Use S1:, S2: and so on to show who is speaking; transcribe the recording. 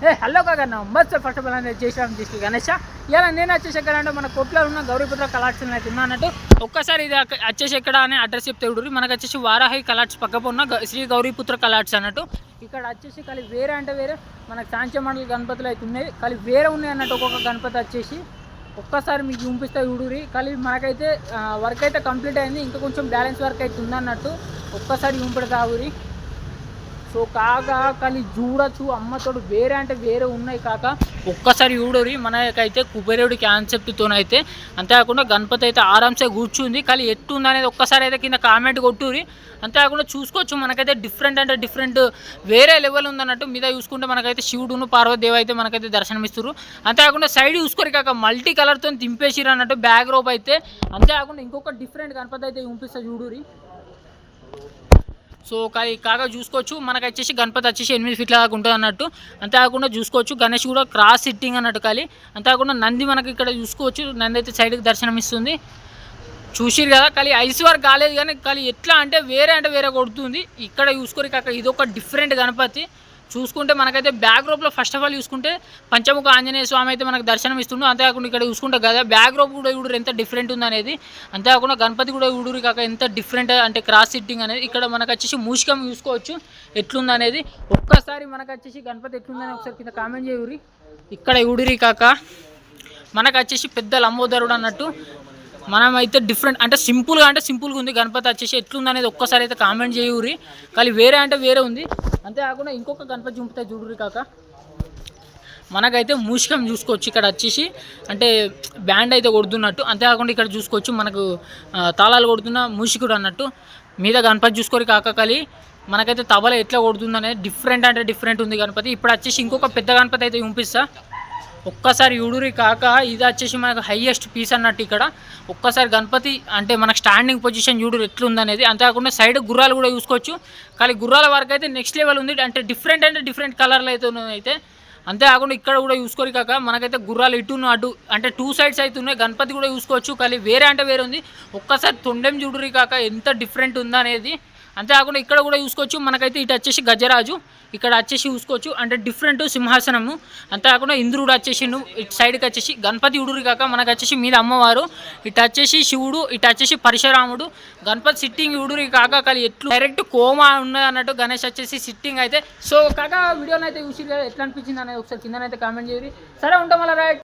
S1: Hello కాక నమస్తే. First of all అనేది చేసాం తీసుకు గణేష్. ఇలా నేను వచ్చేసి ఎక్కడ అంటే మన కొట్లో ఉన్న గౌరీపుత్ర కలెక్షన్ అయితే ఉన్నా అన్నట్టు. ఒక్కసారి ఇది వచ్చేసి ఎక్కడ అని అడ్రస్ చెప్తే చూడు. మనకు వచ్చేసి వారాహి కలర్స్ పక్క ఉన్న శ్రీ గౌరీపుత్ర కలర్స్ అన్నట్టు. ఇక్కడ వచ్చేసి కలిసి వేరే అంటే వేరే మనకు సాంచమండలి గణపతులు అయితే ఉన్నాయి, కలిసి వేరే ఉన్నాయి అన్నట్టు. ఒక్కొక్క గణపతి వచ్చేసి ఒక్కసారి మీకు చూపిస్తే చూడురి. కలిసి మనకైతే వర్క్ అయితే కంప్లీట్ అయింది, ఇంకా కొంచెం బ్యాలెన్స్ వర్క్ అయితే ఉందన్నట్టు. ఒక్కసారి చూపెడతా ఊరి. సో కాక కలిసి చూడొచ్చు, అమ్మతోడు వేరే అంటే వేరే ఉన్నాయి కాక. ఒక్కసారి చూడరి. మనకైతే కుబేరుడి కాన్సెప్ట్తోనైతే అంతేకాకుండా గణపతి అయితే ఆరామ్సే కూర్చుంది. కానీ ఎట్టుంది అనేది ఒక్కసారి అయితే కింద కామెంట్ కొట్టురి. అంతేకాకుండా చూసుకోవచ్చు, మనకైతే డిఫరెంట్ అంటే డిఫరెంట్ వేరే లెవెల్ ఉందన్నట్టు. మీద చూసుకుంటే మనకైతే శివుడును పార్వతీదేవి అయితే మనకైతే దర్శనమిస్తారు. అంతేకాకుండా సైడ్ చూసుకొని కాక మల్టీ కలర్తో దింపేసిరు అన్నట్టు బ్యాక్ రోప్ అయితే. అంతేకాకుండా ఇంకొక డిఫరెంట్ గణపతి అయితే చూపిస్తా చూడురి. సో కాగా చూసుకోవచ్చు, మనకు వచ్చేసి గణపతి వచ్చేసి 8 ఫీట్ల దాకా ఉంటుంది అన్నట్టు. అంతేకాకుండా చూసుకోవచ్చు గణేష్ కూడా క్రాస్ సిట్టింగ్ అన్నట్టు. కానీ అంతేకాకుండా నంది మనకి ఇక్కడ చూసుకోవచ్చు, నంది అయితే సైడ్కి దర్శనం ఇస్తుంది. చూసిరు కదా. కానీ ఐస్ వర్క్ కాలేదు, కానీ ఎట్లా అంటే వేరే కొడుతుంది. ఇక్కడ చూసుకోరు కాక ఇది ఒక డిఫరెంట్ గణపతి. చూసుకుంటే మనకైతే బ్యాక్ రోప్లో ఫస్ట్ ఆఫ్ ఆల్ చూసుకుంటే పంచముఖ ఆంజనేయ స్వామి అయితే మనకు దర్శనం ఇస్తుండు. అంతేకాకుండా ఇక్కడ చూసుకుంటే కదా బ్యాక్ రోప్ కూడా చూడరు ఎంత డిఫరెంట్ ఉంది అనేది. అంతేకాకుండా గణపతి కూడా చూడరు కాక ఎంత డిఫరెంట్ అంటే క్రాస్ సిట్టింగ్ అనేది. ఇక్కడ మనకు వచ్చేసి మూషికం చూసుకోవచ్చు ఎట్లుంది అనేది. ఒక్కసారి మనకు వచ్చేసి గణపతి ఎట్లుందని ఒకసారి కింద కామెంట్ చేయురి. ఇక్కడ చూడరి కాక మనకు వచ్చేసి పెద్ద లంబోదరుడు అన్నట్టు. మనమైతే డిఫరెంట్ అంటే సింపుల్గా ఉంది గణపతి వచ్చేసి ఎట్లుంది అనేది ఒక్కసారి అయితే కామెంట్ చేయురి. కానీ వేరే అంటే వేరే ఉంది. అంతేకాకుండా ఇంకొక గణపతి చూపుతాయి చూడురి కాక. మనకైతే మూషికం చూసుకోవచ్చు ఇక్కడ వచ్చేసి అంటే బ్యాండ్ అయితే కొడుతున్నట్టు. అంతేకాకుండా ఇక్కడ చూసుకోవచ్చు మనకు తాళాలు కొడుతున్న మూషికుడు అన్నట్టు. మీద గణపతి చూసుకోరు కాక. కానీ మనకైతే తబల ఎట్లా కొడుతుంది అనేది డిఫరెంట్ అంటే డిఫరెంట్ ఉంది గణపతి. ఇప్పుడు వచ్చేసి ఇంకొక పెద్ద గణపతి అయితే చూపిస్తా. ఒక్కసారి యూడురి కాక ఇది వచ్చేసి మనకు హైయెస్ట్ పీస్ అన్నట్టు. ఇక్కడ ఒక్కసారి గణపతి అంటే మనకు స్టాండింగ్ పొజిషన్ చూడు ఎట్లుందనేది. అంతేకాకుండా సైడ్ గుర్రాలు కూడా చూసుకోవచ్చు. కానీ గుర్రాల వరకు అయితే నెక్స్ట్ లెవెల్ ఉంది. అంటే డిఫరెంట్ కలర్లు అయితే అంతేకాకుండా ఇక్కడ కూడా చూసుకోరు కాక. మనకైతే గుర్రాలు ఇటు అటు అంటే 2 సైడ్స్ అయితే ఉన్నాయి. గణపతి కూడా చూసుకోవచ్చు. కానీ వేరే అంటే వేరే ఉంది. ఒక్కసారి తొండెం చూడురి కాక ఎంత డిఫరెంట్ ఉందనేది. అంతేకాకుండా ఇక్కడ కూడా చూసుకోవచ్చు. మనకైతే ఇటు వచ్చేసి గజరాజు, ఇక్కడ వచ్చేసి చూసుకోవచ్చు అంటే డిఫరెంట్ సింహాసనము. అంతేకాకుండా ఇంద్రుడు వచ్చేసి ఇటు సైడ్కి వచ్చేసి గణపతి ఉడురు కాక. మనకు వచ్చేసి మీద అమ్మవారు, ఇటు వచ్చేసి శివుడు, ఇటు వచ్చేసి పరశురాముడు. గణపతి సిట్టింగ్ ఉడురు కాక. కానీ ఎట్లు డైరెక్ట్ కోమా ఉన్నది అన్నట్టు గణేష్ వచ్చేసి సిట్టింగ్ అయితే. సో కాక వీడియోని అయితే చూసి ఎట్లా అనిపించింది అనేది ఒకసారి కిందనైతే కామెంట్ చేయండి. సరే ఉంటాం అలా రైట్.